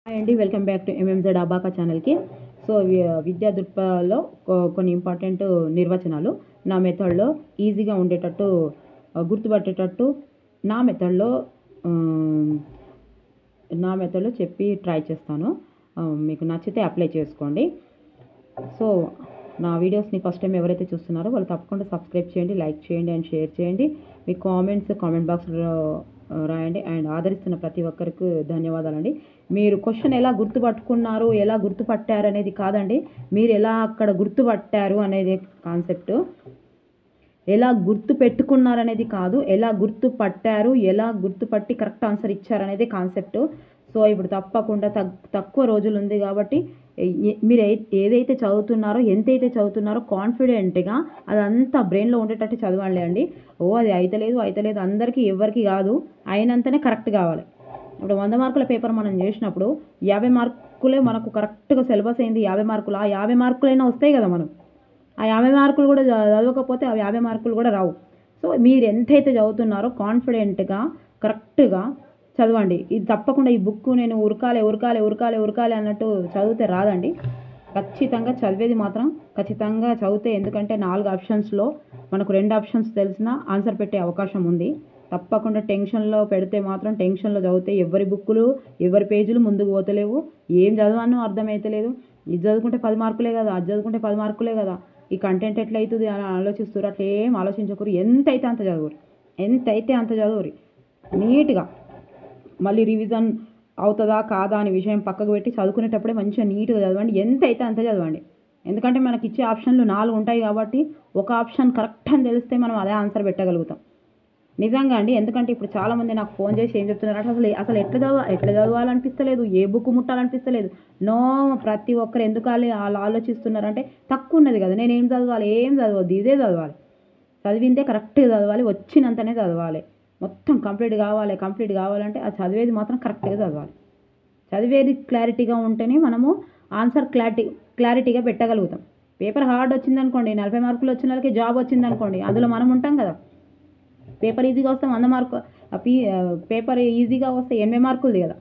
Hi అండి, welcome back to ఎంఎంజెడ్ abaca ఛానల్కి. So విద్యా దృక్పథంలో కొన్ని ఇంపార్టెంట్ నిర్వచనాలు నా మెథడ్లో ఈజీగా ఉండేటట్టు గుర్తుపట్టేటట్టు నా మెథడ్లో చెప్పి ట్రై చేస్తాను. మీకు నచ్చితే అప్లై చేసుకోండి. సో నా వీడియోస్ని ఫస్ట్ టైం ఎవరైతే చూస్తున్నారో వాళ్ళు తప్పకుండా సబ్స్క్రైబ్ చేయండి, లైక్ చేయండి అండ్ షేర్ చేయండి. మీ కామెంట్ బాక్స్లో రాయండి. అండ్ ఆదరిస్తున్న ప్రతి ఒక్కరికి ధన్యవాదాలండి. మీరు క్వశ్చన్ ఎలా గుర్తుపట్టుకున్నారు, ఎలా గుర్తుపట్టారు అనేది కాదండి, మీరు ఎలా అక్కడ గుర్తుపట్టారు అనేది కాన్సెప్ట్. ఎలా గుర్తు పెట్టుకున్నారు అనేది కాదు, ఎలా గుర్తుపట్టారు, ఎలా గుర్తుపట్టి కరెక్ట్ ఆన్సర్ ఇచ్చారు అనేది కాన్సెప్ట్. సో ఇప్పుడు తప్పకుండా తక్కువ రోజులు ఉంది కాబట్టి మీరు ఏదైతే చదువుతున్నారో, ఎంతైతే చదువుతున్నారో కాన్ఫిడెంట్గా అదంతా బ్రెయిన్లో ఉండేటట్టు చదవాలి అండి. అది అయితలేదు అందరికీ ఎవరికి కాదు, అయినంతనే కరెక్ట్ కావాలి. ఇప్పుడు 100 మార్కుల పేపర్ మనం చేసినప్పుడు 50 మార్కులే మనకు కరెక్ట్గా సిలబస్ అయింది. 50 మార్కులు, ఆ 50 మార్కులైనా వస్తాయి కదా. మనం ఆ 50 మార్కులు కూడా చదవకపోతే ఆ 50 మార్కులు కూడా రావు. సో మీరు ఎంతైతే చదువుతున్నారో కాన్ఫిడెంట్గా కరెక్ట్గా చదవండి. ఇది తప్పకుండా ఈ బుక్ నేను ఉరకాలి అన్నట్టు చదివితే రాదండి. ఖచ్చితంగా చదివేది మాత్రం ఖచ్చితంగా చదివితే, ఎందుకంటే 4 ఆప్షన్స్లో మనకు 2 ఆప్షన్స్ తెలిసినా ఆన్సర్ పెట్టే అవకాశం ఉంది. తప్పకుండా టెన్షన్లో పెడితే మాత్రం, టెన్షన్లో చదివితే ఎవరి బుక్కులు ఎవరి పేజీలు ముందుకు పోతలేవు, ఏం చదవానో అర్థమవుతలేదు. ఇది చదువుకుంటే 10 మార్కులే కదా, అది చదువుకుంటే 10 మార్కులే కదా, ఈ కంటెంట్ ఎట్లయితుంది అని ఆలోచిస్తారు. అట్లా ఏం ఆలోచించకూరు. ఎంతైతే అంత చదువురి నీట్గా. మళ్ళీ రివిజన్ అవుతుందా కాదా అనే విషయం పక్కకు పెట్టి చదువుకునేటప్పుడే మంచిగా నీట్గా చదవండి. ఎంతైతే అంత చదవండి. ఎందుకంటే మనకి ఇచ్చే ఆప్షన్లు 4 ఉంటాయి కాబట్టి ఒక ఆప్షన్ కరెక్ట్ అని తెలిస్తే మనం అదే ఆన్సర్ పెట్టగలుగుతాం. నిజంగా అండి. ఎందుకంటే ఇప్పుడు చాలామంది నాకు ఫోన్ చేసి ఏం చెప్తున్నారు అంటే అసలు ఎట్లా చదవాలనిపిస్తలేదు, ఏ బుక్ ముట్టాలనిపిస్తలేదు. ప్రతి ఒక్కరు ఎందుకు వాళ్ళు ఆలోచిస్తున్నారంటే తక్కువ ఉన్నది కదా, నేను ఏం చదవాలి, ఏం చదవద్దు, ఇదే చదవాలి. చదివిందే కరెక్ట్గా చదవాలి, వచ్చినంతనే చదవాలి. మొత్తం కంప్లీట్ కావాలంటే ఆ చదివేది మాత్రం కరెక్ట్గా చదవాలి. చదివేది క్లారిటీగా ఉంటేనే మనము ఆన్సర్ క్లారిటీగా పెట్టగలుగుతాం. పేపర్ హార్డ్ వచ్చిందనుకోండి, 40 మార్కులు వచ్చిన వాళ్ళకి జాబ్ వచ్చిందనుకోండి, అందులో మనం ఉంటాం కదా. పేపర్ ఈజీగా వస్తే 100 మార్కు, పేపర్ ఈజీగా వస్తే 80 మార్కులది కదా.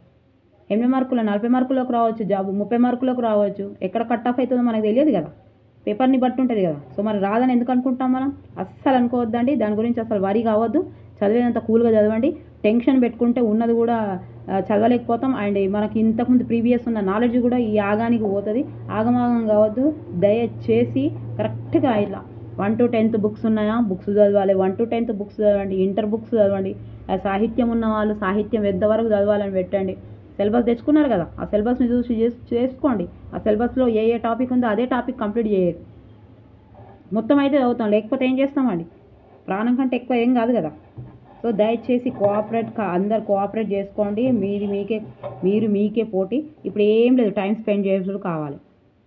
80 మార్కులు 40 మార్కులకు రావచ్చు జాబు, 30 మార్కులకు రావచ్చు. ఎక్కడ కట్ ఆఫ్ అవుతుందో మనకు తెలియదు కదా, పేపర్ని బట్టి ఉంటుంది కదా. సో మరి రాదని ఎందుకు అనుకుంటాం మనం? అస్సలు అనుకోవద్దండి. దాని గురించి అసలు వరి కావద్దు. చదివేదంతా కూల్గా చదవండి. టెన్షన్ పెట్టుకుంటే ఉన్నది కూడా చదవలేకపోతాం. అండ్ మనకి ఇంతకుముందు ప్రీవియస్ ఉన్న నాలెడ్జ్ కూడా ఈ ఆగానికి పోతుంది. ఆగమాగం కావద్దు. దయచేసి కరెక్ట్గా ఇలా 1 to 10th బుక్స్ ఉన్నాయా, బుక్స్ చదవాలి. 1 to 10th బుక్స్ చదవండి. ఇంటర్ బుక్స్ చదవండి. సాహిత్యం ఉన్న వాళ్ళు సాహిత్యం ఎంతవరకు చదవాలని పెట్టండి. సిలబస్ తెచ్చుకున్నారు కదా, ఆ సిలబస్ని చూసి చేసుకోండి. ఆ సిలబస్లో ఏ టాపిక్ ఉందో అదే టాపిక్ కంప్లీట్ చేయాలి. మొత్తం అయితే చదువుతాం, లేకపోతే ఏం చేస్తామండి? ప్రాణం కంటే ఎక్కువ ఏం కాదు కదా. సో దయచేసి అందరు కోఆపరేట్ చేసుకోండి. మీరు మీకే పోటీ. ఇప్పుడు ఏం లేదు, టైం స్పెండ్ చేసుడు కావాలి.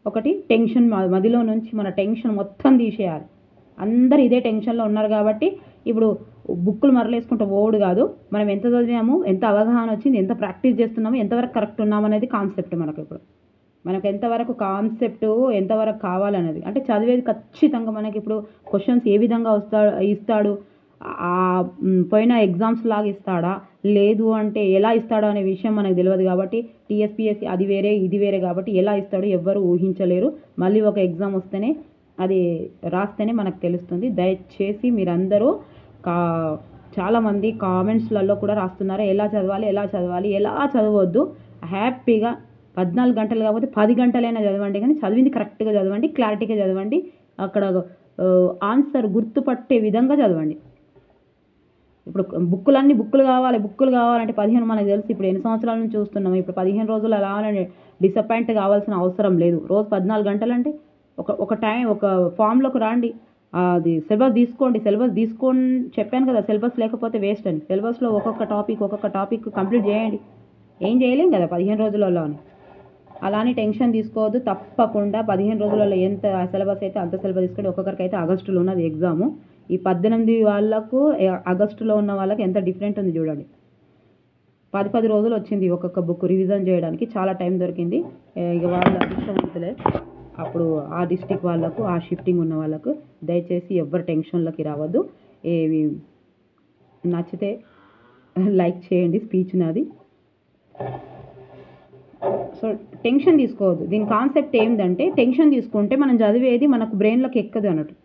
ఒకటి టెన్షన్ మదిలో నుంచి మన టెన్షన్ మొత్తం తీసేయాలి. అందరు ఇదే టెన్షన్లో ఉన్నారు కాబట్టి ఇప్పుడు బుక్కులు మరలేసుకుంటూ పోవుడు కాదు. మనం ఎంత చదివాము, ఎంత అవగాహన వచ్చింది, ఎంత ప్రాక్టీస్ చేస్తున్నాము, ఎంతవరకు కరెక్ట్ ఉన్నాము అనేది కాన్సెప్ట్. మనకు ఎంతవరకు కాన్సెప్ట్ ఎంతవరకు కావాలనేది, అంటే చదివేది ఖచ్చితంగా మనకి ఇప్పుడు క్వశ్చన్స్ ఏ విధంగా ఇస్తాడు, పోయిన ఎగ్జామ్స్ లాగా ఇస్తాడా, లేదు అంటే ఎలా ఇస్తాడో అనే విషయం మనకు తెలియదు కాబట్టి, టీఎస్పీఎస్సీ అది వేరే ఇది వేరే కాబట్టి ఎలా ఇస్తాడో ఎవ్వరు ఊహించలేరు. మళ్ళీ ఒక ఎగ్జామ్ వస్తేనే, అది రాస్తేనే మనకు తెలుస్తుంది. దయచేసి మీరందరూ చాలామంది కామెంట్స్లలో కూడా రాస్తున్నారు ఎలా చదవాలి, ఎలా చదవద్దు. హ్యాపీగా 14 గంటలు కాకపోతే 10 గంటలైనా చదవండి, కానీ చదివింది కరెక్ట్గా చదవండి, క్లారిటీగా చదవండి. అక్కడ ఆన్సర్ గుర్తుపట్టే విధంగా చదవండి. ఇప్పుడు బుక్కులు కావాలంటే 15 మనకు తెలుసు. ఇప్పుడు ఎన్ని సంవత్సరాల నుంచి చూస్తున్నాము. ఇప్పుడు 15 రోజులు అలా డిసప్పాయింట్ కావాల్సిన అవసరం లేదు. రోజు 14 గంటలు అంటే ఒక ఫామ్లోకి రాండి. అది సిలబస్ తీసుకొని చెప్పాను కదా, సిలబస్ లేకపోతే వేస్ట్ అని. సిలబస్లో ఒక్కొక్క టాపిక్ కంప్లీట్ చేయండి. ఏం చేయలేం కదా 15 రోజులలో అని. అలానే టెన్షన్ తీసుకోవద్దు. తప్పకుండా 15 రోజులలో ఎంత సిలబస్ అయితే అంత సిలబస్ తీసుకోండి. ఒక్కొక్కరికి అయితే ఆగస్టులో ఉన్నది ఎగ్జాము. ఈ 18 వాళ్ళకు ఆగస్టులో ఉన్న వాళ్ళకి ఎంత డిఫరెంట్ ఉంది చూడండి. 10 రోజులు వచ్చింది ఒక్కొక్క బుక్ రివిజన్ చేయడానికి, చాలా టైం దొరికింది. ఇక వాళ్ళ అదృష్టవంతులే. అప్పుడు ఆ డిస్టిక్ వాళ్ళకు, ఆ షిఫ్టింగ్ ఉన్న వాళ్ళకు దయచేసి ఎవ్వరు టెన్షన్లోకి రావద్దు. ఏవి నచ్చితే లైక్ చేయండి. స్పీచ్ నాది. సో టెన్షన్ తీసుకోవద్దు. దీని కాన్సెప్ట్ ఏంటంటే టెన్షన్ తీసుకుంటే మనం చదివేది మనకు బ్రెయిన్లోకి ఎక్కదు అన్నట్టు.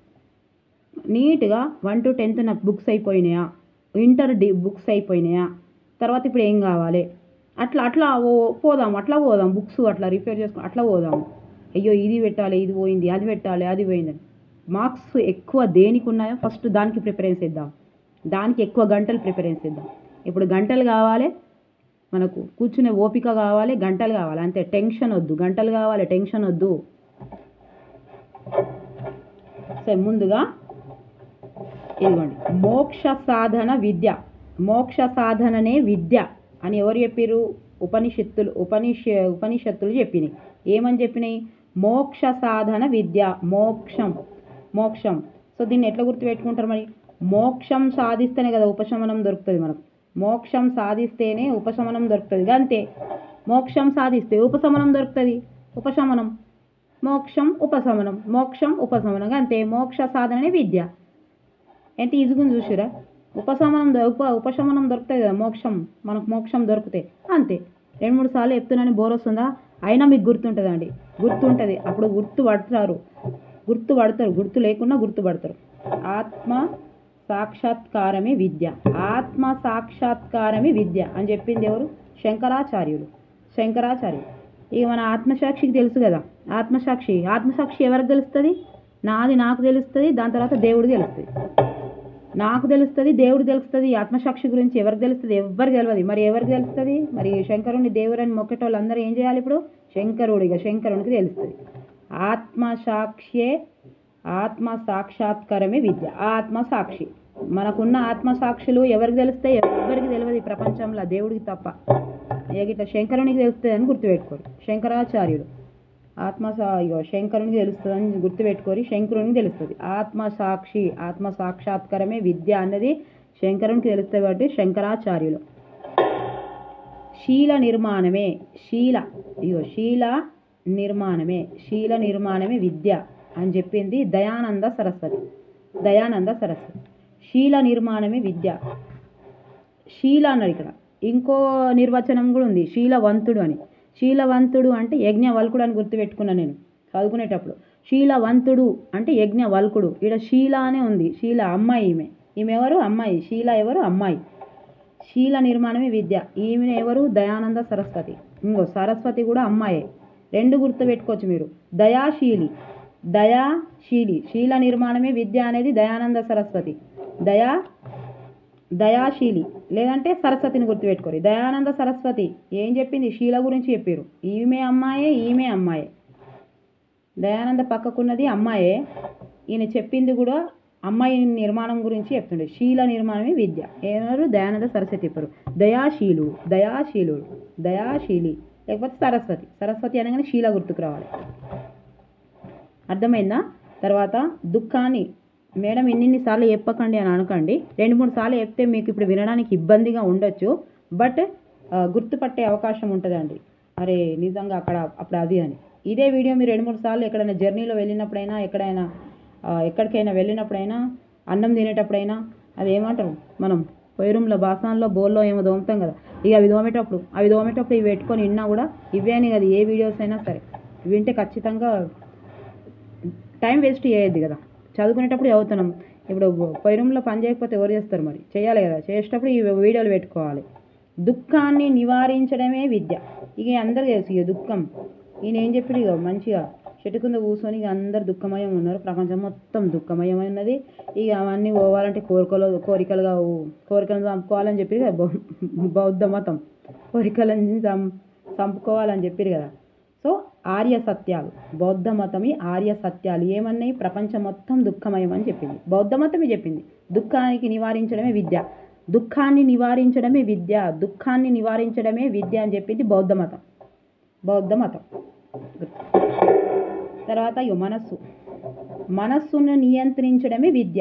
నీట్గా 1 to 10th నాకు బుక్స్ అయిపోయినాయా, ఇంటర్ బుక్స్ అయిపోయినాయా, తర్వాత ఇప్పుడు ఏం కావాలి, అట్లా అట్లా పోదాం బుక్స్ అట్లా రిపేర్ చేసుకుని అట్లా పోదాము. అయ్యో ఇది పెట్టాలి, ఇది పోయింది, అది పెట్టాలి, అది పోయిందని. మార్క్స్ ఎక్కువ దేనికి ఉన్నాయో ఫస్ట్ దానికి ప్రిఫరెన్స్ ఇద్దాం, దానికి ఎక్కువ గంటలు ప్రిఫరెన్స్ ఇద్దాం. ఇప్పుడు గంటలు కావాలి మనకు, కూర్చునే ఓపిక కావాలి, గంటలు కావాలి, అంతే. టెన్షన్ వద్దు, గంటలు కావాలి, టెన్షన్ వద్దు. సరే, ముందుగా ఇదిగోండి, మోక్ష సాధన విద్య. మోక్ష సాధననే విద్య అని ఎవరు చెప్పారు? ఉపనిషత్తులు చెప్పినాయి. ఏమని చెప్పినాయి? మోక్ష సాధన విద్య, మోక్షం. సో దీన్ని ఎట్లా గుర్తుపెట్టుకుంటారు మరి? మోక్షం సాధిస్తేనే కదా ఉపశమనం దొరుకుతుంది మనకు. మోక్షం సాధిస్తేనే ఉపశమనం దొరుకుతుంది, అంతే. మోక్షం సాధిస్తే ఉపశమనం దొరుకుతుంది, ఉపశమనం. మోక్షం ఉపశమనం అంతే. మోక్ష సాధననే విద్య. ఎంత ఈజీగా చూసిరా? ఉపశమనం దొరుకుతుంది కదా, మనకు మోక్షం దొరికితే అంతే. 2-3 సార్లు చెప్తున్నాను, బోర్ వస్తుందా? అయినా మీకు గుర్తుంటుందండి, గుర్తుంటుంది. అప్పుడు గుర్తుపడతారు, గుర్తు లేకుండా గుర్తుపడతారు. ఆత్మ సాక్షాత్కారమే విద్య అని చెప్పింది ఎవరు? శంకరాచార్యులు. ఇక మన ఆత్మసాక్షికి తెలుసు కదా, ఆత్మసాక్షి ఎవరికి తెలుస్తుంది? నాకు తెలుస్తుంది, దాని తర్వాత దేవుడు తెలుస్తుంది. నాకు తెలుస్తుంది, దేవుడు తెలుస్తుంది. ఆత్మసాక్షి గురించి ఎవరికి తెలుస్తుంది? ఎవరికి తెలియదు. మరి ఎవరికి తెలుస్తుంది? మరి శంకరుని దేవుడని మొక్కేటోళ్ళు అందరూ ఏం చేయాలి? ఇప్పుడు శంకరునికి తెలుస్తుంది. ఆత్మ సాక్షాత్కారమే విద్య. ఆత్మసాక్షి, మనకున్న ఆత్మసాక్షులు ఎవరికి తెలుస్తాయి? ఎవరికి తెలియదు ఈ ప్రపంచంలో, దేవుడికి తప్ప. ఇట్లా శంకరునికి తెలుస్తుంది అని గుర్తుపెట్టుకోరు. శంకరాచార్యుడు శంకరునికి తెలుస్తుంది అని గుర్తుపెట్టుకోరి, శంకరునికి తెలుస్తుంది. ఆత్మ సాక్షాత్కారమే విద్య అన్నది శంకరునికి తెలుస్తుంది కాబట్టి శంకరాచార్యులు. శీల నిర్మాణమే విద్య అని చెప్పింది దయానంద సరస్వతి. శీల నిర్మాణమే విద్య. శీల అన్నాడు ఇక్కడ. ఇంకో నిర్వచనం కూడా ఉంది, శీలవంతుడు అని. శీలవంతుడు అంటే యజ్ఞవల్కుడు అని గుర్తుపెట్టుకున్నాను నేను చదువుకునేటప్పుడు. శీలవంతుడు అంటే యజ్ఞవల్కుడు. ఇక్కడ శీల అనే ఉంది. శీల అమ్మాయి, ఈమె ఎవరు? అమ్మాయి. శీల ఎవరు? అమ్మాయి. శీల నిర్మాణమే విద్య. ఈమె ఎవరు? దయానంద సరస్వతి. ఇంకో సరస్వతి కూడా అమ్మాయే. 2 గుర్తుపెట్టుకోవచ్చు మీరు. దయాశీలి. శీల నిర్మాణమే విద్య అనేది దయానంద సరస్వతి. దయాశీలి లేదంటే సరస్వతిని గుర్తుపెట్టుకోరు. దయానంద సరస్వతి ఏం చెప్పింది? శీల గురించి చెప్పారు. ఈమె అమ్మాయే. దయానంద పక్కకున్నది అమ్మాయే. ఈయన చెప్పింది కూడా అమ్మాయి నిర్మాణం గురించి చెప్తుండే. శీల నిర్మాణమే విద్య. ఏమన్నారు? దయానంద సరస్వతి చెప్పారు. దయాశీలి లేకపోతే సరస్వతి అనగానే శీల గుర్తుకు రావాలి. అర్థమైందా? తర్వాత దుఃఖాన్ని మేడం ఇన్నిసార్లు చెప్పకండి అని అనకండి. 2-3 సార్లు చెప్తే మీకు ఇప్పుడు వినడానికి ఇబ్బందిగా ఉండొచ్చు, బట్ గుర్తుపట్టే అవకాశం ఉంటుందండి. అరే నిజంగా అప్పుడు అది అని. ఇదే వీడియో మీరు 2-3 సార్లు ఎక్కడైనా జర్నీలో వెళ్ళినప్పుడైనా, ఎక్కడికైనా వెళ్ళినప్పుడైనా, అన్నం తినేటప్పుడైనా, అది ఏమంటారు మనం పొయ్యి రూమ్లో బాసనలో బోల్లో ఏమో దోముతాం కదా, ఇక అవి దోమేటప్పుడు ఇవి పెట్టుకొని విన్నా కూడా ఇవే అని కదా, ఏ వీడియోస్ అయినా సరే వింటే ఖచ్చితంగా టైం వేస్ట్ చేయొద్దు కదా. చదువుకునేటప్పుడు చదువుతున్నాం. ఇప్పుడు పొయ్యి రూమ్లో పని చేయకపోతే ఎవరు చేస్తారు? మరి చేయాలి కదా. చేసేటప్పుడు ఈ వీడియోలు పెట్టుకోవాలి. దుఃఖాన్ని నివారించడమే విద్య. ఇక అందరు తెలుసు ఇక దుఃఖం. ఈయన ఏం చెప్పారు? ఇక మంచిగా చెట్టు కింద కూర్చొని ఇక అందరు దుఃఖమయం ఉన్నారు. ప్రపంచం మొత్తం దుఃఖమయం ఉన్నది. ఇక అవన్నీ పోవాలంటే కోరికలను చంపుకోవాలని చెప్పి బౌద్ధ మతం కోరికలను చంపుకోవాలని చెప్పారు కదా. సో ఆర్య సత్యాలు, బౌద్ధ మతమి ఆర్య సత్యాలు ఏమన్నాయి? ప్రపంచం మొత్తం దుఃఖమయం అని చెప్పింది. బౌద్ధ మతమే చెప్పింది దుఃఖాన్ని నివారించడమే విద్య. దుఃఖాన్ని నివారించడమే విద్య అని చెప్పింది బౌద్ధ మతం. తర్వాత మనస్సును నియంత్రించడమే విద్య.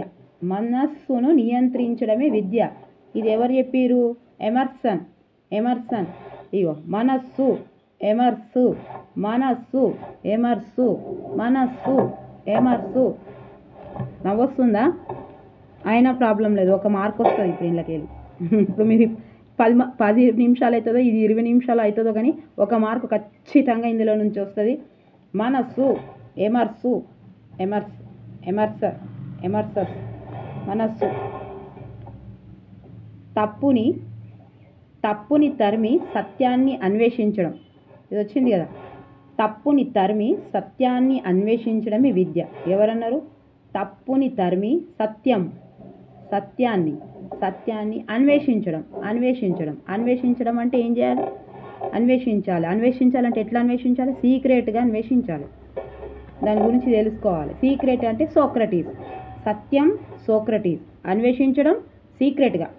ఇది ఎవరు చెప్పారు? ఎమర్సన్. ఇగో మనస్సు నవ్వొస్తుందా? అయినా ప్రాబ్లం లేదు, 1 మార్క్ వస్తుంది ఇప్పుడు ఇళ్ళకి వెళ్ళి. ఇప్పుడు మీరు 10 నిమిషాలు అవుతుందో, ఇది 20 నిమిషాలు అవుతుందో, కానీ ఒక మార్కు ఖచ్చితంగా ఇందులో నుంచి వస్తుంది. మనస్సు, ఎమర్సస్ మనస్సు. తప్పుని తరిమి సత్యాన్ని అన్వేషించడం. ఇది వచ్చింది కదా, తప్పుని తరిమి సత్యాన్ని అన్వేషించడమే విద్య. ఎవరన్నారు? తప్పుని తరిమి సత్యాన్ని అన్వేషించడం అంటే ఏం చేయాలి? అన్వేషించాలంటే ఎట్లా అన్వేషించాలి? సీక్రెట్గా అన్వేషించాలి. దాని గురించి తెలుసుకోవాలి. సీక్రెట్ అంటే సోక్రటీస్, సత్యం సోక్రటీస్, అన్వేషించడం సీక్రెట్గా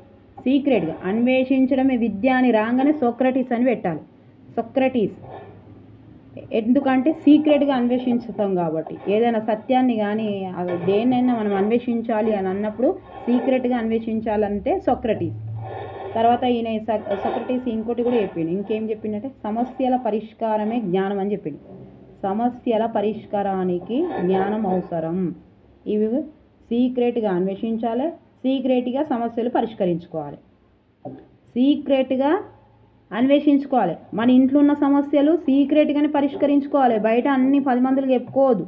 అన్వేషించడమే విద్య అని రాగానే సోక్రటీస్ అని పెట్టాలి. సోక్రటీస్ ఎందుకంటే సీక్రెట్గా అన్వేషించుతాం కాబట్టి. ఏదైనా సత్యాన్ని కానీ దేన్నైనా మనం అన్వేషించాలి అని అన్నప్పుడు సీక్రెట్గా అన్వేషించాలంటే సోక్రటీస్. తర్వాత ఈయన సోక్రటీస్ ఇంకోటి కూడా చెప్పిండు. ఇంకేం చెప్పిండంటే సమస్యల పరిష్కారమే జ్ఞానం అని చెప్పిండు. సమస్యల పరిష్కారానికి జ్ఞానం అవసరం. ఇవి సీక్రెట్గా అన్వేషించాలి, సీక్రెట్గా సమస్యలు పరిష్కరించుకోవాలి, సీక్రెట్గా అన్వేషించుకోవాలి. మన ఇంట్లో ఉన్న సమస్యలు సీక్రెట్గానే పరిష్కరించుకోవాలి. బయట అన్ని 10 మందికి చెప్పుకోవద్దు.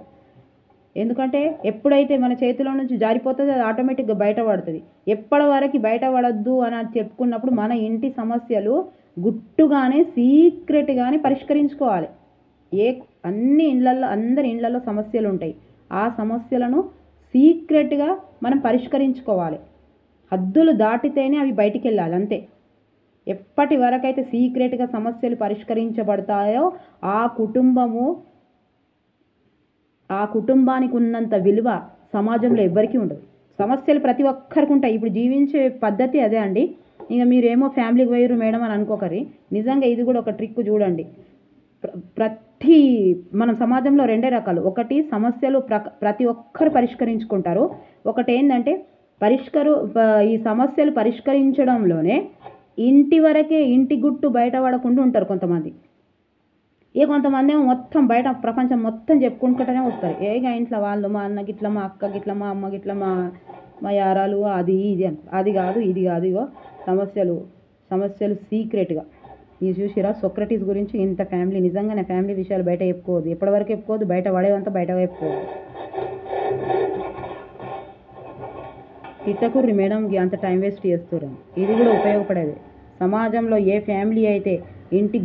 ఎందుకంటే ఎప్పుడైతే మన చేతిలో నుంచి జారిపోతుందో అది ఆటోమేటిక్గా బయటపడుతుంది. ఎప్పటి వరకు బయటపడద్దు అని చెప్పుకున్నప్పుడు మన ఇంటి సమస్యలు గుట్టుగానే సీక్రెట్గానే పరిష్కరించుకోవాలి. అందరి ఇళ్ళల్లో సమస్యలు ఉంటాయి. ఆ సమస్యలను సీక్రెట్గా మనం పరిష్కరించుకోవాలి. హద్దులు దాటితేనే అవి బయటికి వెళ్ళాలి, అంతే. ఎప్పటి వరకైతే సీక్రెట్గా సమస్యలు పరిష్కరించబడతాయో ఆ కుటుంబానికి ఉన్నంత విలువ సమాజంలో ఎవ్వరికీ ఉండదు. సమస్యలు ప్రతి ఒక్కరికి ఉంటాయి. ఇప్పుడు జీవించే పద్ధతి అదే అండి. ఇక మీరేమో ఫ్యామిలీకి పోయారు మేడం అని అనుకోకరి. నిజంగా ఇది కూడా ఒక ట్రిక్ చూడండి. మనం సమాజంలో 2 రకాలు. ఒకటి సమస్యలు ప్రతి ఒక్కరు పరిష్కరించుకుంటారు. ఒకటి ఏంటంటే ఈ సమస్యలు పరిష్కరించడంలోనే ఇంటి గుట్టు బయటపడకుండా ఉంటారు కొంతమంది. కొంతమంది ఏమో మొత్తం బయట ప్రపంచం మొత్తం చెప్పుకుంటూనే వస్తారు. ఇంట్లో వాళ్ళు, మా అన్న గిట్ల, మా అక్క గిట్ల, మా అమ్మ గిట్ల, మా యారాలు, అది ఇది అని. అది కాదు ఇది కాదు. ఇగో సమస్యలు సీక్రెట్గా. ఇది చూసిరా సోక్రటీస్ గురించి ఇంత ఫ్యామిలీ. నిజంగా నా ఫ్యామిలీ విషయాలు బయట చెప్పుకోవద్దు. ఎప్పటివరకు చెప్పుకోవద్దు, బయట పడేవంతా బయట చెప్పుకోవద్దు. తిట్టకుర్రి మేడం అంత టైం వేస్ట్ చేస్తారు. ఇది కూడా ఉపయోగపడేది. సమాజంలో ఏ ఫ్యామిలీ అయితే ఇంటి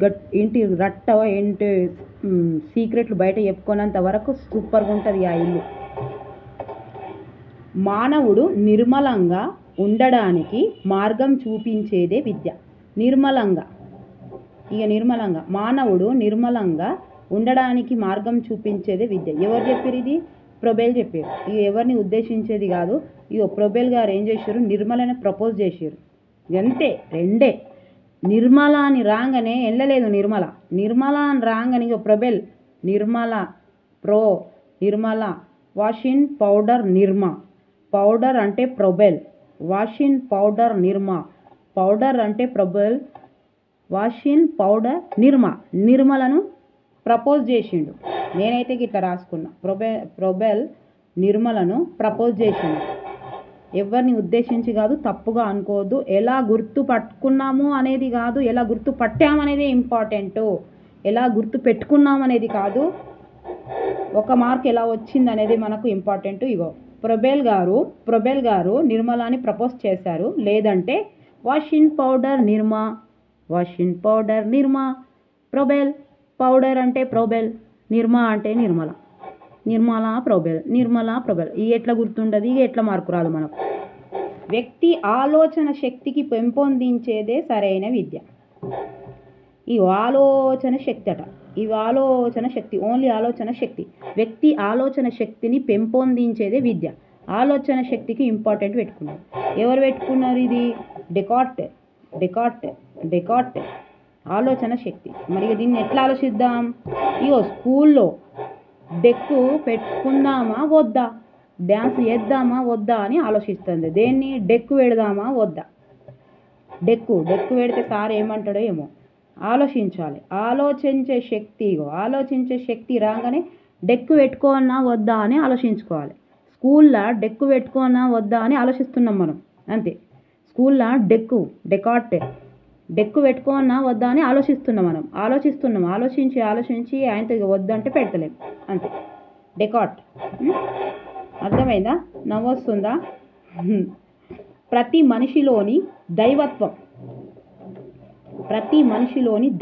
సీక్రెట్లు బయట చెప్పుకోనంత వరకు సూపర్గా ఉంటుంది ఆ ఇల్లు. మానవుడు నిర్మలంగా ఉండడానికి మార్గం చూపించేదే విద్య. మానవుడు నిర్మలంగా ఉండడానికి మార్గం చూపించేదే విద్య. ఎవరు చెప్పారు? ఇది ప్రొబెల్ చెప్పారు. ఇక ఎవరిని ఉద్దేశించేది కాదు. ఇక ప్రొబెల్ గారు ఏం చేశారు? నిర్మలని ప్రపోజ్ చేశారు. అంతే, 2. నిర్మల అని రాగానే వెళ్ళలేదు. నిర్మల అని రాగానే ఇక ప్రొబెల్ నిర్మల వాషిన్ పౌడర్ నిర్మా. పౌడర్ అంటే ప్రొబెల్, వాషిన్ పౌడర్ నిర్మా. పౌడర్ అంటే ప్రొబెల్, వాషిన్ పౌడర్ నిర్మలను ప్రపోజ్ చేసిండు. నేనైతే గిట్లా రాసుకున్నా. ప్రొబెల్ నిర్మలను ప్రపోజ్ చేసిండు. ఎవరిని ఉద్దేశించి కాదు, తప్పుగా అనుకోవద్దు. ఎలా గుర్తు పట్టుకున్నాము అనేది కాదు, ఎలా గుర్తు పట్టామనేది ఇంపార్టెంట్. ఎలా గుర్తు పెట్టుకున్నామనేది కాదు, ఒక మార్క్ ఎలా వచ్చింది అనేది మనకు ఇంపార్టెంట్. ఇగో ప్రొబెల్ గారు నిర్మలాని ప్రపోజ్ చేశారు. లేదంటే వాషిన్ పౌడర్ నిర్మా. ప్రొబెల్ పౌడర్ అంటే ప్రొబెల్, నిర్మా అంటే నిర్మల ప్రొబెల్. ఇవి ఎట్లా గుర్తుండదు, ఇవి ఎట్లా మార్కు రాదు మనకు. వ్యక్తి ఆలోచన శక్తికి పెంపొందించేదే సరైన విద్య. ఈ ఆలోచన శక్తి ఓన్లీ ఆలోచన శక్తి. వ్యక్తి ఆలోచన శక్తిని పెంపొందించేదే విద్య. ఆలోచన శక్తికి ఇంపార్టెంట్ పెట్టుకున్నారు. ఎవరు పెట్టుకున్నారు? ఇది డెకార్ట్ ఆలోచన శక్తి. మరి దీన్ని ఎట్లా ఆలోచిద్దాం? స్కూల్లో డెక్కు పెట్టుకుందామా వద్దా, డ్యాన్స్ చేద్దామా వద్దా అని ఆలోచిస్తుంది. దేన్ని? డెక్కు పెడదామా వద్దా. డెక్కు పెడితే సార్ ఏమంటాడో ఏమో ఆలోచించాలి. ఆలోచించే శక్తి రాగానే డెక్కు పెట్టుకోనా వద్దా అని ఆలోచించుకోవాలి. స్కూల్లో డెక్కు పెట్టుకోనా వద్దా అని ఆలోచిస్తున్నాం మనం, అంతే. స్కూల్లో డెకార్ట్ డెక్కు పెట్టుకోన్నా వద్దా అని ఆలోచిస్తున్నాం. ఆలోచించి ఆయనతో ఇక వద్దంటే పెడతలేం అంతే. డెకాట్. అర్థమైందా? నవ్వొస్తుందా? ప్రతి మనిషిలోని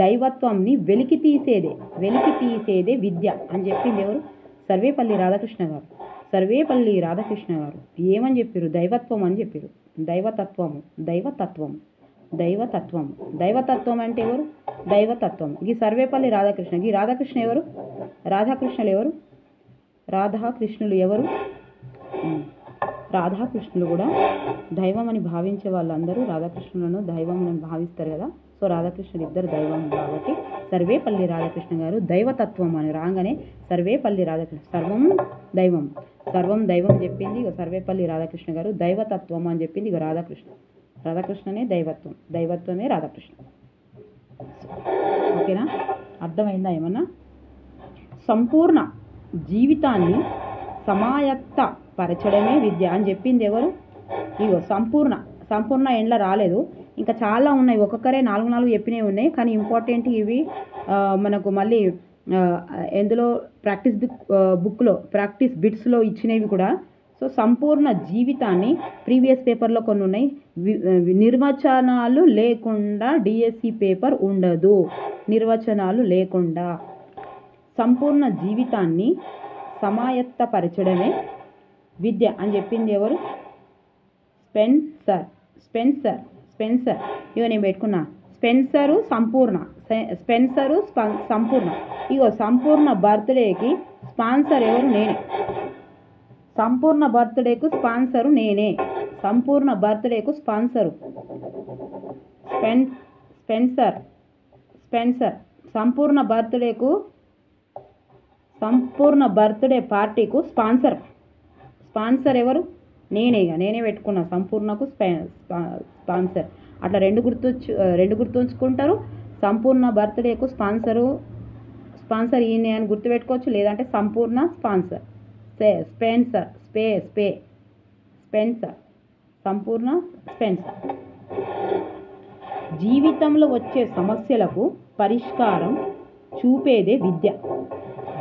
దైవత్వంని వెలికి తీసేదే విద్య అని చెప్పింది ఎవరు? సర్వేపల్లి రాధాకృష్ణ గారు. ఏమని చెప్పారు? దైవత్వం అని చెప్పారు. దైవతత్వం అంటే ఎవరు? దైవతత్వం. ఈ సర్వేపల్లి రాధాకృష్ణ. ఈ రాధాకృష్ణ ఎవరు? రాధాకృష్ణులు ఎవరు? రాధాకృష్ణులు కూడా దైవం అని భావించే వాళ్ళందరూ రాధాకృష్ణులను దైవం అని భావిస్తారు కదా. సో రాధాకృష్ణులు ఇద్దరు దైవం కాబట్టి సర్వేపల్లి రాధాకృష్ణ గారు దైవతత్వం అని రాగానే సర్వేపల్లి రాధాకృష్ణ సర్వం దైవం చెప్పింది ఇక సర్వేపల్లి రాధాకృష్ణ గారు. దైవతత్వం అని చెప్పింది ఇక రాధాకృష్ణనే దైవత్వమే రాధాకృష్ణ. ఓకేనా? అర్థమైందా ఏమన్నా? సంపూర్ణ జీవితాన్ని సమాయత్త పరచడమే విద్య అని చెప్పింది ఎవరు? ఇగో సంపూర్ణ ఎండ్ల రాలేదు, ఇంకా చాలా ఉన్నాయి. ఒక్కొక్కరే 4 చెప్పినవి ఉన్నాయి, కానీ ఇంపార్టెంట్ ఇవి మనకు మళ్ళీ ఎందులో ప్రాక్టీస్ బిట్స్లో ఇచ్చినవి కూడా. సో సంపూర్ణ జీవితాన్ని ప్రీవియస్ పేపర్లో కొన్ని ఉన్నాయి. నిర్వచనాలు లేకుండా డిఎస్సి పేపర్ ఉండదు. నిర్వచనాలు లేకుండా సంపూర్ణ జీవితాన్ని సమాయత్తపరచడమే విద్య అని చెప్పింది ఎవరు? స్పెన్సర్. ఇగో నేను పెట్టుకున్నా స్పెన్సరు సంపూర్ణ. ఇగో సంపూర్ణ బర్త్డేకి స్పాన్సర్ ఎవరు? నేనే. సంపూర్ణ బర్త్డేకు స్పాన్సరు నేనే. స్పెన్సర్. సంపూర్ణ బర్త్డే పార్టీకు స్పాన్సర్ ఎవరు? నేనే పెట్టుకున్నా. సంపూర్ణకు స్పాన్సర్. అట్లా రెండు గుర్తుంచుకుంటారు. సంపూర్ణ బర్త్డేకు స్పాన్సర్ ఈయనే అని గుర్తుపెట్టుకోవచ్చు, లేదంటే సంపూర్ణ స్పాన్సర్. సంపూర్ణ స్పెన్సర్. జీవితంలో వచ్చే సమస్యలకు పరిష్కారం చూపేదే విద్య.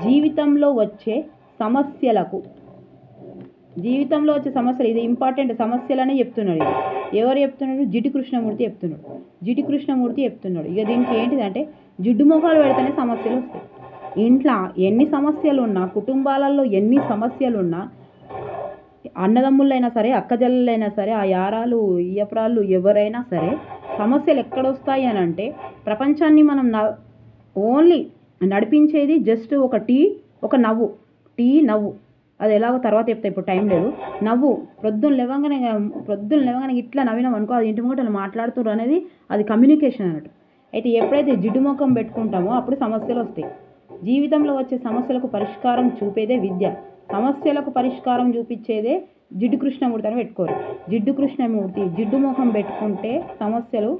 జీవితంలో వచ్చే సమస్యలు, ఇది ఇంపార్టెంట్. సమస్యలనే చెప్తున్నాడు. ఇది ఎవరు చెప్తున్నాడు? జిడ్డు కృష్ణమూర్తి చెప్తున్నాడు. ఇక దీనికి ఏంటిదంటే జిడ్డు మొఖాలు పెడితేనే సమస్యలు వస్తాయి. ఇంట్లో ఎన్ని సమస్యలు ఉన్నా, కుటుంబాలలో ఎన్ని సమస్యలున్నా, అన్నదమ్ములైనా సరే, అక్కజల్లైనా సరే, ఆ యారాలు ఇయ్యపురాళ్ళు ఎవరైనా సరే, సమస్యలు ఎక్కడొస్తాయి అని అంటే ప్రపంచాన్ని మనం ఓన్లీ నడిపించేది జస్ట్ ఒక నవ్వు. అది ఎలాగో తర్వాత చెప్తా, ఇప్పుడు టైం లేదు. నవ్వు. ప్రొద్దున లేవగానే ఇట్లా నవ్వినాం అనుకో, అది ఇంటి ముంగట మాట్లాడుతున్నారు అనేది అది కమ్యూనికేషన్ అన్నట్టు. అయితే ఎప్పుడైతే జిడ్డు ముఖం పెట్టుకుంటామో అప్పుడు సమస్యలు వస్తాయి. జీవితంలో వచ్చే సమస్యలకు పరిష్కారం చూపేదే విద్య. సమస్యలకు పరిష్కారం చూపించేదే జిడ్డు కృష్ణమూర్తి అని పెట్టుకోరు. జిడ్డు ముఖం పెట్టుకుంటే సమస్యలు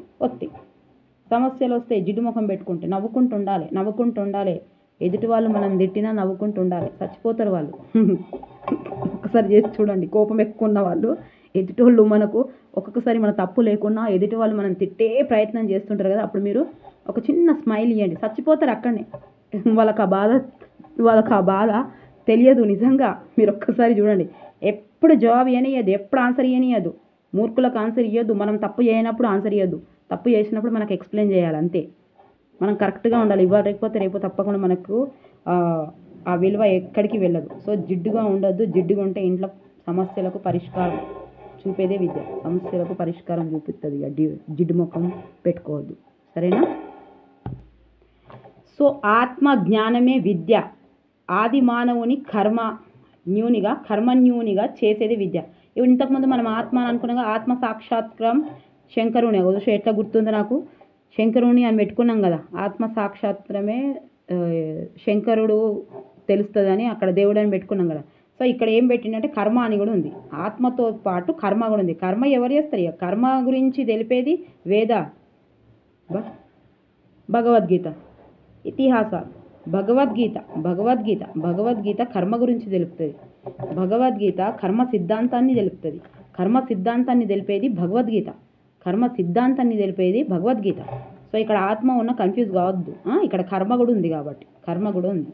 వస్తాయి. జిడ్డు ముఖం పెట్టుకుంటే నవ్వుకుంటూ ఉండాలి. ఎదుటి వాళ్ళు మనం తిట్టినా నవ్వుకుంటూ ఉండాలి. చచ్చిపోతారు వాళ్ళు. ఒక్కసారి చేసి చూడండి. కోపం ఎక్కువ ఉన్న వాళ్ళు, ఎదుటి వాళ్ళు మనకు ఒక్కొక్కసారి మన తప్పు లేకున్నా ఎదుటి వాళ్ళు మనం తిట్టే ప్రయత్నం చేస్తుంటారు కదా, అప్పుడు మీరు ఒక చిన్న స్మైల్ ఇవ్వండి. చచ్చిపోతారు అక్కడనే. వాళ్ళకి ఆ బాధ తెలియదు నిజంగా. మీరు ఒక్కసారి చూడండి. ఎప్పుడు జవాబు ఇవ్వనియద్దు, ఎప్పుడు ఆన్సర్ ఇవ్వనియద్దు. మూర్ఖులకు ఆన్సర్ ఇవ్వద్దు. మనం తప్పు చేయనప్పుడు ఆన్సర్ ఇవ్వద్దు. తప్పు చేసినప్పుడు మనకు ఎక్స్ప్లెయిన్ చేయాలి అంతే. మనం కరెక్ట్గా ఉండాలి. ఇవ్వకపోతే రేపు తప్పకుండా మనకు ఆ విలువ ఎక్కడికి వెళ్ళదు. సో జిడ్డుగా ఉండొద్దు. జిడ్డుగా ఉంటే ఇంట్లో సమస్యలకు పరిష్కారం చూపేదే విద్య. సమస్యలకు పరిష్కారం చూపిస్తుంది. జిడ్డు ముఖం పెట్టుకోవద్దు. సరేనా? సో ఆత్మ జ్ఞానమే విద్య. ఆది మానవుని కర్మన్యూనిగా చేసేది విద్య. ఇప్పుడు ఇంతకుముందు మనం ఆత్మ అని అనుకున్నాగా, ఆత్మ సాక్షాత్కారం శంకరుని. ఎట్లా గుర్తుంది నాకు? శంకరుని అని పెట్టుకున్నాం కదా. ఆత్మ సాక్షాత్కారమే శంకరుడు తెలుస్తుందని అక్కడ దేవుడు అని పెట్టుకున్నాం కదా. సో ఇక్కడ ఏం పెట్టిందంటే కర్మ అని కూడా ఉంది. ఆత్మతో పాటు కర్మ కూడా ఉంది. కర్మ ఎవరు చేస్తారు? ఇక కర్మ గురించి తెలిపేది వేద, భగవద్గీత, ఇతిహాస, భగవద్గీత కర్మ గురించి తెలుపుతుంది. భగవద్గీత కర్మ సిద్ధాంతాన్ని తెలుపుతుంది. కర్మ సిద్ధాంతాన్ని తెలిపేది భగవద్గీత. కర్మ సిద్ధాంతాన్ని తెలిపేది భగవద్గీత. సో ఇక్కడ ఆత్మ ఉన్న కన్ఫ్యూజ్ కావద్దు. ఇక్కడ కర్మ కూడా ఉంది కాబట్టి, కర్మ కూడా ఉంది.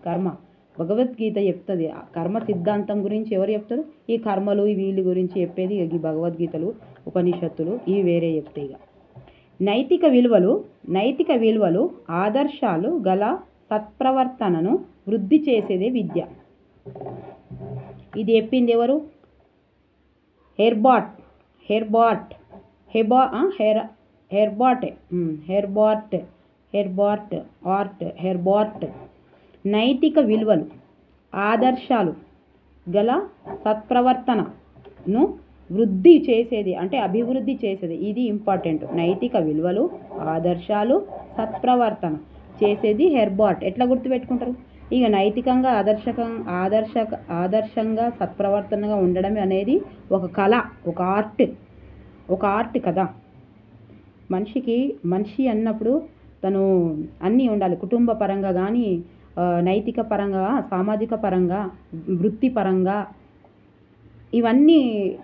కర్మ భగవద్గీత చెప్తుంది. కర్మ సిద్ధాంతం గురించి ఎవరు చెప్తారు? ఈ కర్మలు ఈ వీళ్ళ గురించి చెప్పేది ఈ భగవద్గీతలు, ఉపనిషత్తులు ఇవి వేరే చెప్తాయి. ఇక నైతిక విలువలు ఆదర్శాలు గల సత్ప్రవర్తనను వృద్ధి చేసేదే విద్య. ఇది చెప్పింది ఎవరు? హెర్బార్ట్. నైతిక విలువలు ఆదర్శాలు గల సత్ప్రవర్తనను వృద్ధి చేసేది అంటే అభివృద్ధి చేసేది. ఇది ఇంపార్టెంట్. నైతిక విలువలు ఆదర్శాలు సత్ప్రవర్తన చేసేది హెర్బార్ట్. ఎట్లా గుర్తుపెట్టుకుంటారు? ఇక నైతికంగా ఆదర్శంగా సత్ప్రవర్తనగా ఉండడం అనేది ఒక కళ, ఒక ఆర్ట్ కదా. మనిషి అన్నప్పుడు తను అన్నీ ఉండాలి. కుటుంబ పరంగా కానీ, నైతిక పరంగా, సామాజిక పరంగా, వృత్తిపరంగా ఇవన్నీ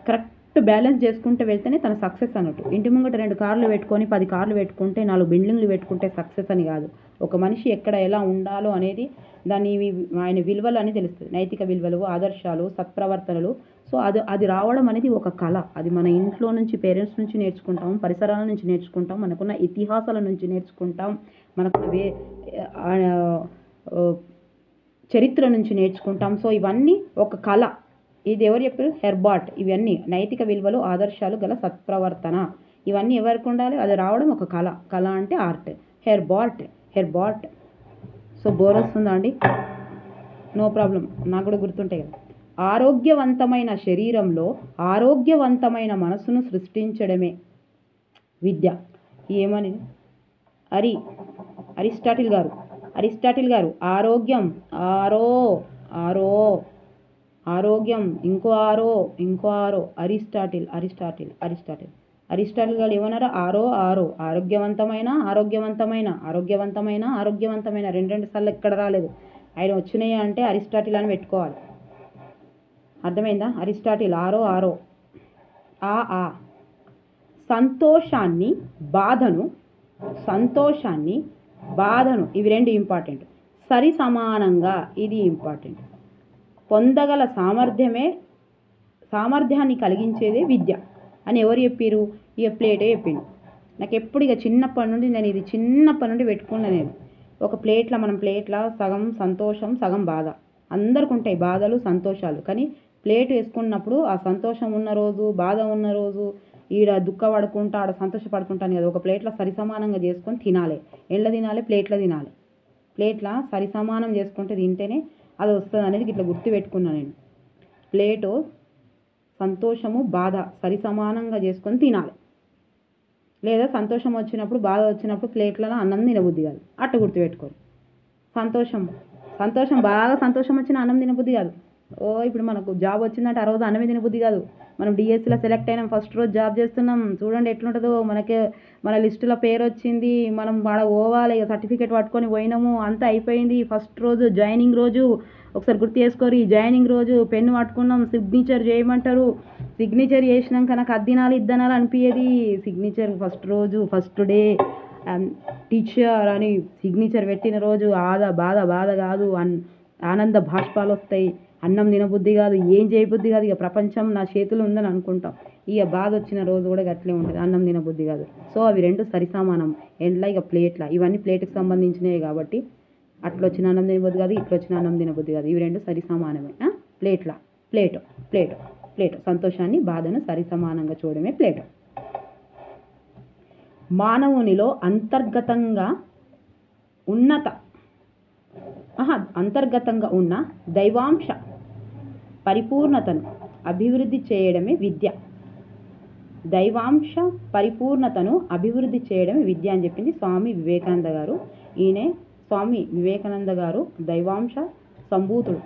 కరెక్ట్ బ్యాలెన్స్ చేసుకుంటూ వెళ్తేనే తన సక్సెస్ అన్నట్టు. ఇంటి ముంగట 2 కార్లు పెట్టుకొని 10 కార్లు పెట్టుకుంటే 4 బిల్డింగ్లు పెట్టుకుంటే సక్సెస్ అని కాదు. ఒక మనిషి ఎక్కడ ఎలా ఉండాలో అనేది ఆయన విలువలు అని తెలుస్తుంది. నైతిక విలువలు, ఆదర్శాలు, సత్ప్రవర్తనలు. సో అది రావడం అనేది ఒక కళ. అది మన ఇంట్లో నుంచి, పేరెంట్స్ నుంచి నేర్చుకుంటాం, పరిసరాల నుంచి నేర్చుకుంటాం, మనకున్న ఇతిహాసాల నుంచి నేర్చుకుంటాం, మనకున్న చరిత్ర నుంచి నేర్చుకుంటాం. సో ఇవన్నీ ఒక కళ. ఇది ఎవరు చెప్పారు? హెర్బార్ట్. ఇవన్నీ నైతిక విలువలు ఆదర్శాలు గల సత్ప్రవర్తన ఇవన్నీ ఎవరికి ఉండాలి? అది రావడం ఒక కళ. కళ అంటే ఆర్ట్. హెర్బార్ట్. సో బోర్ వస్తుందా అండి? నో ప్రాబ్లం, నాకు కూడా గుర్తుంటాయి కదా. ఆరోగ్యవంతమైన శరీరంలో ఆరోగ్యవంతమైన మనసును సృష్టించడమే విద్య. ఏమని? అరిస్టాటిల్ గారు ఆరోగ్యం ఆరోగ్యం ఇంకో ఆరో అరిస్టాటిల్ గారు ఏమన్నారు? ఆరోగ్యవంతమైన 2 సార్లు ఎక్కడ రాలేదు. ఆయన వచ్చినాయి అంటే అరిస్టాటిల్ అని పెట్టుకోవాలి. అర్థమైందా? అరిస్టాటిల్ ఆరో సంతోషాన్ని బాధను ఇవి 2 ఇంపార్టెంట్. సరి సమానంగా ఇది ఇంపార్టెంట్. పొందగల సామర్థ్యాన్ని కలిగించేదే విద్య అని ఎవరు చెప్పారు? ఇక ప్లేటే చెప్పిండు. నాకు ఎప్పుడు ఇక చిన్నప్పటి నుండి పెట్టుకున్నా నేను. ఒక మనం ప్లేట్లో సగం సంతోషం సగం బాధ. అందరికి ఉంటాయి బాధలు సంతోషాలు. కానీ ప్లేట్ వేసుకున్నప్పుడు ఆ సంతోషం ఉన్న రోజు, బాధ ఉన్న రోజు, ఈడ దుఃఖపడుకుంటా ఆడ సంతోషపడుకుంటాను కదా. ఒక ప్లేట్లో సరిసమానంగా చేసుకొని తినాలి. ఎట్లా తినాలి? ప్లేట్లో తినాలి. ప్లేట్లో సరిసమానం చేసుకుంటే తింటేనే అది వస్తుంది అనేది ఇట్లా గుర్తుపెట్టుకున్నాను నేను. ప్లేటు సంతోషము బాధ సరిసమానంగా చేసుకొని తినాలి. లేదా సంతోషం వచ్చినప్పుడు బాధ వచ్చినప్పుడు ప్లేట్లలో అన్నం తినబుద్ధి కాదు. అట్ట గుర్తుపెట్టుకోరు. సంతోషం బాగా సంతోషం వచ్చిన అన్నం తినబుద్ధి కాదు. ఇప్పుడు మనకు జాబ్ వచ్చిందంటే ఆ రోజు అన్నమే తినబుద్ధి కాదు. మనం డిఎస్సిలో సెలెక్ట్ అయినాం, ఫస్ట్ రోజు జాబ్ చేస్తున్నాం, చూడండి ఎట్లుంటుందో. మన లిస్టులో పేరు వచ్చింది, మనం వాడ పోవాలి, సర్టిఫికేట్ పట్టుకొని పోయినాము, అంతా అయిపోయింది. ఫస్ట్ రోజు జాయినింగ్ రోజు ఒకసారి గుర్తు చేసుకోరు. ఈ జాయినింగ్ రోజు పెన్ను పట్టుకున్నాం, సిగ్నేచర్ చేయమంటారు. సిగ్నేచర్ చేసినాక నాకు అద్దినాలు ఇద్దనాలు అనిపించేది. సిగ్నేచర్ ఫస్ట్ రోజు ఫస్ట్ డే టీచర్ అని సిగ్నేచర్ పెట్టిన రోజు బాధ కాదు, ఆనంద భాష్పాలు వస్తాయి. అన్నం తినబుద్ధి కాదు, ఏం చేయబుద్ధి కాదు. ఇక ప్రపంచం నా చేతులు ఉందని అనుకుంటాం. ఇక బాధ వచ్చిన రోజు కూడా అట్లే ఉంటుంది, అన్నం తినబుద్ధి కాదు. సో అవి 2 సరిసమానం. ఎండ్లా ఇక ఇవన్నీ ప్లేట్కి సంబంధించినవి కాబట్టి అట్లా వచ్చిన అన్నం తినబుద్ధి కాదు, ఇట్లా వచ్చిన అన్నం తినబుద్ధి కాదు. ఇవి 2 సరిసమానమే. ప్లేట్ సంతోషాన్ని బాధను సరిసమానంగా చూడడమే ప్లేట్. మానవునిలో అంతర్గతంగా ఉన్న దైవాంశ పరిపూర్ణతను అభివృద్ధి చేయడమే విద్య. అని చెప్పింది స్వామి వివేకానంద గారు. ఈయనే స్వామి వివేకానంద గారు దైవాంశ సంభూతుడు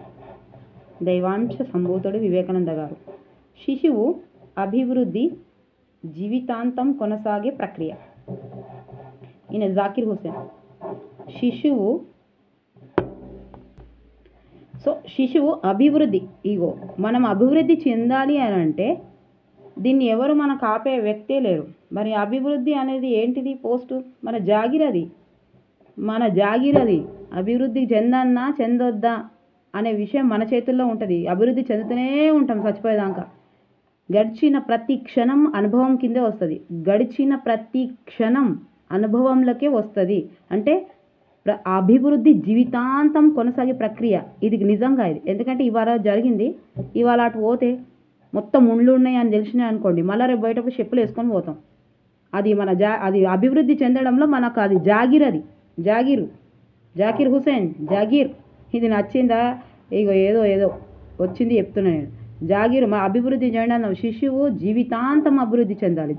వివేకానంద గారు. శిశువు అభివృద్ధి జీవితాంతం కొనసాగే ప్రక్రియ. ఈయన జాకిర్ హుసేన్. శిశువు అభివృద్ధి. మనం అభివృద్ధి చెందాలి అని అంటే దీన్ని ఎవరు మనకు ఆపే వ్యక్తే లేరు. మరి అభివృద్ధి అనేది ఏంటిది? పోస్టు మన జాగిరది, మన జాగిరది. అభివృద్ధి చెందన్నా చెందొద్దా అనే విషయం మన చేతుల్లో ఉంటుంది. అభివృద్ధి చెందుతూనే ఉంటాం చచ్చిపోయేదాకా. గడిచిన ప్రతి క్షణం అనుభవం కిందే వస్తుంది. గడిచిన ప్రతి క్షణం అనుభవంలోకే వస్తుంది. అంటే అభివృద్ధి జీవితాంతం కొనసాగే ప్రక్రియ. ఇది నిజంగా ఇది. ఎందుకంటే ఇవాళ జరిగింది, ఇవాళ అటు పోతే మొత్తం ముండ్లు ఉన్నాయి అని తెలిసినాయి అనుకోండి, మళ్ళీ రేపు బయటప్పుడు చెప్పులు వేసుకొని పోతాం. అది మన అది అభివృద్ధి చెందడంలో మనకు అది జాగీర్. జాకీర్ హుసేన్ జాగీర్. ఇది నచ్చిందా? ఇగో ఏదో ఏదో వచ్చింది చెప్తున్నా నేను. జాగీర్ మా అభివృద్ధి చెందడం. శిశువు జీవితాంతం అభివృద్ధి చెందాలి.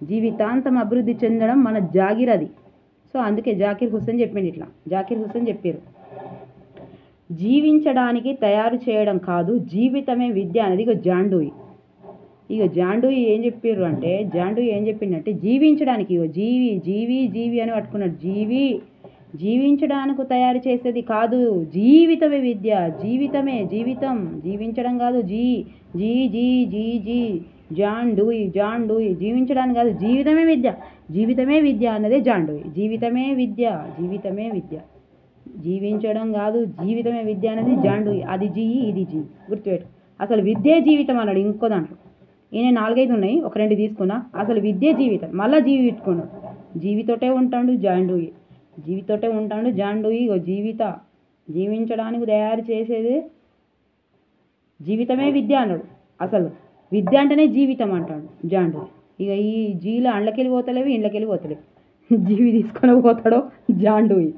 జీవితాంతం అభివృద్ధి చెందడం మన జాగీర్ అది. సో అందుకే జాకీర్ హుసేన్ చెప్పింది ఇట్లా. జాకీర్ హుసేన్ చెప్పారు, జీవించడానికి తయారు చేయడం కాదు, జీవితమే విద్య అనేది. ఇక జాండూయి ఏం చెప్పారు అంటే, ఏం చెప్పిందంటే జీవించడానికి, ఇగో జీవి అని పట్టుకున్నాడు. జీవించడానికి తయారు చేసేది కాదు, జీవితమే విద్య. జీవితం, జీవించడం కాదు. జాండూయి జీవించడానికి కాదు, జీవితమే విద్య అన్నదే జాండూయి. జీవితమే విద్య. జీవించడం కాదు, జీవితమే విద్య అనేది జాండూయి. అది ఇది గుర్తుపెట్టు. అసలు విద్యే జీవితం అన్నాడు ఇంకో దాంట్లో. ఈయన 4-5 ఉన్నాయి, ఒక 2 తీసుకున్నా. అసలు విద్యే జీవితం, మళ్ళీ పెట్టుకున్నాడు. జీవితోటే ఉంటాడు జాండూయి. జీవించడానికి తయారు చేసేది జీవితమే విద్య అన్నాడు. అసలు విద్య అంటేనే జీవితం అంటాడు జాండూయి. ఇక ఈ జీలో అండ్లకెళ్ళి పోతలేవు, ఇండ్లకెళ్ళి పోతలేవు. జీవి తీసుకొని పోతాడో జాండూయి.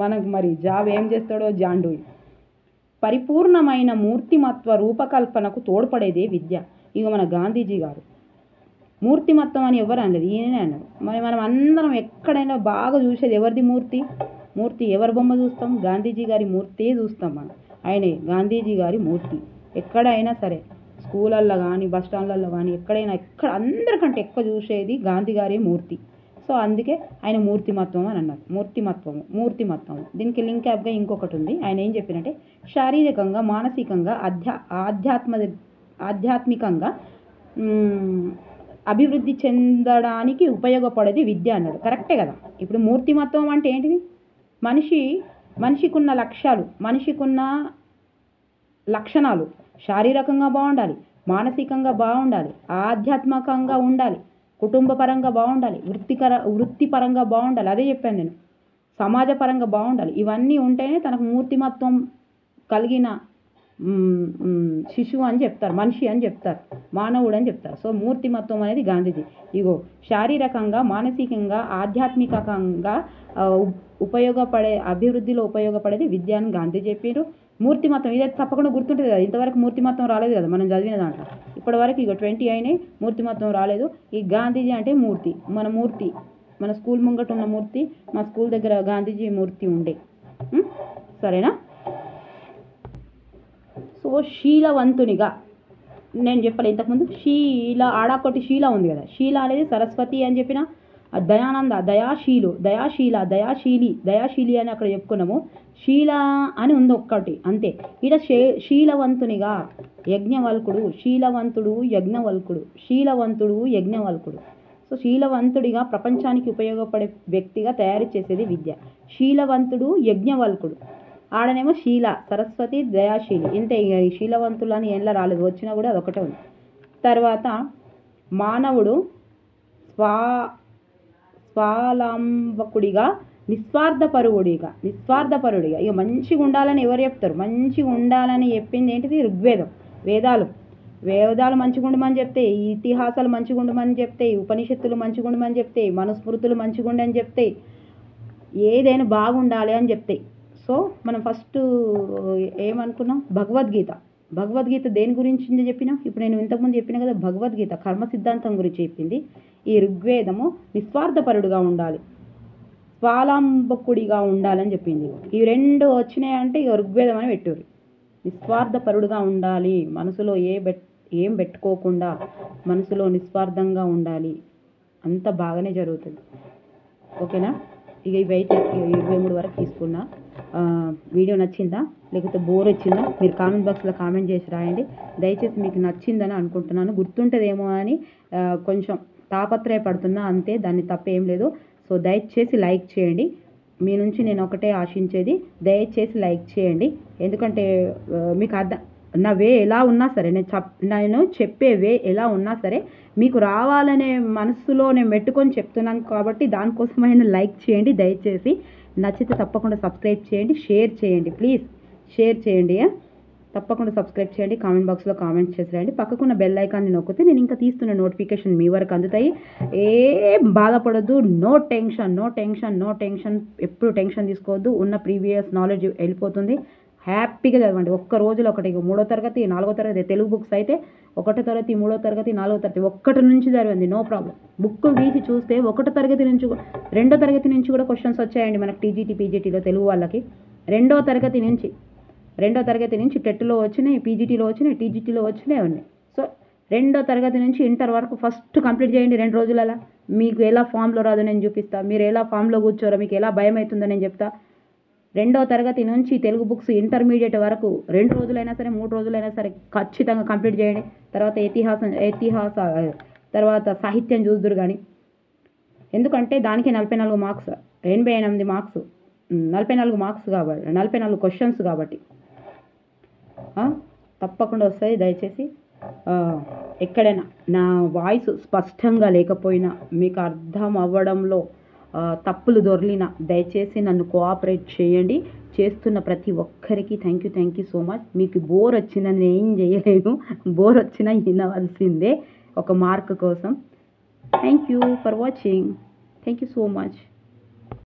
మనకు మరి జాబ్ ఏం చేస్తాడో జాండూయి. పరిపూర్ణమైన మూర్తిమత్వ రూపకల్పనకు తోడ్పడేదే విద్య. ఇక మన గాంధీజీ గారు మూర్తిమత్వం అని ఎవరు అనలేదు, ఈయనే అన్నారు. మరి మనం అందరం ఎక్కడైనా బాగా చూసేది ఎవరిది మూర్తి ఎవరి బొమ్మ చూస్తాం? గాంధీజీ గారి మూర్తే చూస్తాం మనం. ఆయనే గాంధీజీ గారి మూర్తి. ఎక్కడైనా సరే, స్కూళ్ళల్లో కానీ, బస్ స్టాండ్లలో కానీ, ఎక్కడ అందరికంటే ఎక్కువ చూసేది గాంధీ గారి మూర్తి. సో అందుకే ఆయన మూర్తిమత్వం అని అన్నారు. మూర్తిమత్వం. దీనికి లింక్ యాప్గా ఇంకొకటి ఉంది. ఆయన ఏం చెప్పినంటే, శారీరకంగా, మానసికంగా, ఆధ్యాత్మికంగా అభివృద్ధి చెందడానికి ఉపయోగపడేది విద్య అన్నాడు. కరెక్టే కదా. ఇప్పుడు మూర్తిమత్వం అంటే ఏంటిది? మనిషికున్న లక్షణాలు శారీరకంగా బాగుండాలి, మానసికంగా బాగుండాలి, ఆధ్యాత్మికంగా ఉండాలి, కుటుంబపరంగా బాగుండాలి, వృత్తిపరంగా బాగుండాలి. అదే చెప్పాను నేను. సమాజపరంగా బాగుండాలి. ఇవన్నీ ఉంటేనే తనకు మూర్తిమత్వం కలిగిన శిశువు అని చెప్తారు, మనిషి అని చెప్తారు, మానవుడు అని చెప్తారు. సో మూర్తిమత్వం అనేది గాంధీజీ. ఇగో శారీరకంగా, మానసికంగా, ఆధ్యాత్మికంగా అభివృద్ధిలో ఉపయోగపడేది విద్య అని గాంధీ చెప్పారు. మూర్తిమత్వం ఇదైతే తప్పకుండా గుర్తుంటుంది కదా. ఇంతవరకు మూర్తిమత్వం రాలేదు కదా మనం చదివిన దాంట్లో. ఇప్పటివరకు ఇక 20 అయినాయి, మూర్తిమత్వం రాలేదు. ఈ గాంధీజీ అంటే మూర్తి, మన స్కూల్ ముంగట ఉన్న మూర్తి. మా స్కూల్ దగ్గర గాంధీజీ మూర్తి ఉండే. సరేనా? సో శీలవంతునిగా నేను చెప్పాలి ఇంతకుముందు. ఆడాకొట్టి శీల ఉంది కదా. శీల అనేది సరస్వతి అని చెప్పిన, దయానంద దయాశీలి అని అక్కడ చెప్పుకున్నాము. శీల అని ఉంది ఒక్కటి అంతే. ఇక్కడ శీలవంతునిగా యజ్ఞవల్కుడు, యజ్ఞవల్కుడు. సో శీలవంతుడిగా ప్రపంచానికి ఉపయోగపడే వ్యక్తిగా తయారు చేసేది విద్య. శీలవంతుడు, యజ్ఞవల్కుడు. ఆడనేమో శీల, సరస్వతి, దయాశీలి. ఇంతే. ఇక ఈ శీలవంతులని ఏళ్ళ రాలేదు, వచ్చినా కూడా అదొకటే ఉంది. తర్వాత మానవుడు స్వాలంబకుడిగా, నిస్వార్థపరుడిగా. ఇక మంచిగా ఉండాలని ఎవరు చెప్తారు? మంచిగా ఉండాలని చెప్పింది ఏంటిది? ఋగ్వేదం. వేదాలు మంచిగా ఉండమని చెప్తాయి, ఇతిహాసాలు మంచిగా ఉండమని చెప్తాయి, ఉపనిషత్తులు మంచిగా ఉండమని చెప్తాయి, మనుస్మృతులు మంచిగా ఉండని చెప్తాయి, ఏదైనా బాగుండాలి అని చెప్తాయి. సో మనం ఫస్ట్ ఏమనుకున్నాం? భగవద్గీత దేని గురించి చెప్పినాం? ఇప్పుడు నేను ఇంతకుముందు చెప్పినా కదా, భగవద్గీత కర్మ సిద్ధాంతం గురించి చెప్పింది. ఈ ఋగ్వేదము నిస్వార్థపరుడుగా ఉండాలి, స్వాలంబకుడిగా ఉండాలని చెప్పింది. ఈ 2 వచ్చినాయంటే ఇక ఋగ్వేదం అని పెట్టారు. నిస్వార్థపరుడుగా ఉండాలి, మనసులో ఏం పెట్టుకోకుండా మనసులో నిస్వార్థంగా ఉండాలి. అంత బాగానే జరుగుతుంది. ఓకేనా? ఇక ఇవైతే 23 వరకు తీసుకున్నా. వీడియో నచ్చిందా? లేకపోతే బోర్ వచ్చిందా మీరు కామెంట్ బాక్స్లో కామెంట్ చేసి రాయండి. దయచేసి మీకు నచ్చిందని అనుకుంటున్నాను. గుర్తుంటుందేమో అని కొంచెం తాపత్రయపడుతున్నా అంతే, దాన్ని తప్పేం లేదు. సో దయచేసి లైక్ చేయండి. మీ నుంచి నేను ఒకటే ఆశించేది, దయచేసి లైక్ చేయండి. ఎందుకంటే మీకు నా వే ఎలా ఉన్నా సరే, నేను చెప్పే వే ఎలా ఉన్నా సరే మీకు రావాలనే మనసులో నేను పెట్టుకొని చెప్తున్నాను కాబట్టి దానికోసమైనా లైక్ చేయండి. దయచేసి నచ్చితే తప్పకుండా సబ్స్క్రైబ్ చేయండి, షేర్ చేయండి. ప్లీజ్ షేర్ చేయండి. తప్పకుండా సబ్స్క్రైబ్ చేయండి. కామెంట్ బాక్స్లో కామెంట్ చేసి రండి. పక్కకున్న బెల్ ఐకాన్ని నొక్కితే నేను ఇంకా తీస్తున్న నోటిఫికేషన్ మీ వరకు అందుతాయి. ఏం బాధపడద్దు. No tension. ఎప్పుడు టెన్షన్ తీసుకోవద్దు. ఉన్న ప్రీవియస్ నాలెడ్జ్ వెళ్ళిపోతుంది. హ్యాపీగా చదవండి. ఒక్క రోజులో ఒకటి 3వ తరగతి 4వ తరగతి తెలుగు బుక్స్ అయితే 1వ తరగతి 3వ తరగతి 4వ తరగతి ఒక్కటి నుంచి చదివండి, నో ప్రాబ్లం. బుక్ తీసి చూస్తే 1వ తరగతి నుంచి 2వ తరగతి నుంచి కూడా క్వశ్చన్స్ వచ్చాయండి మనకు టీజీటీ పీజీటీలో తెలుగు వాళ్ళకి. 2వ తరగతి నుంచి టెట్లో వచ్చినాయి, పీజీటీలో వచ్చినాయి, టీజీటీలో వచ్చినాయి ఉన్నాయి. సో 2వ తరగతి నుంచి ఇంటర్ వరకు ఫస్ట్ కంప్లీట్ చేయండి 2 రోజులలో. మీకు ఎలా ఫామ్లో రాదో నేను చూపిస్తా, మీరు ఎలా ఫామ్లో కూర్చోరో, మీకు ఎలా భయం అవుతుందో నేను చెప్తా. 2వ తరగతి నుంచి తెలుగు బుక్స్ ఇంటర్మీడియట్ వరకు 2 రోజులైనా సరే 3 రోజులైనా సరే ఖచ్చితంగా కంప్లీట్ చేయండి. తర్వాత ఇతిహాస తర్వాత సాహిత్యం చూద్దురు కానీ, ఎందుకంటే దానికి 44 మార్క్స్, 88 మార్క్స్, 44 మార్క్స్ కాబట్టి 44 క్వశ్చన్స్ కాబట్టి తప్పకుండా వస్తాయి. దయచేసి ఎక్కడైనా నా వాయిస్ స్పష్టంగా లేకపోయినా మీకు అర్థం అవ్వడంలో తప్పులు దొర్లినా దయచేసి నన్ను కోఆపరేట్ చేయండి. చేస్తున్న ప్రతి ఒక్కరికి థ్యాంక్ యూ సో మచ్. మీకు బోర్ వచ్చిందా నేను ఏం చేయలేను, బోర్ వచ్చినా వినవలసిందే ఒక మార్క్ కోసం. Thank you for watching. Thank you so much.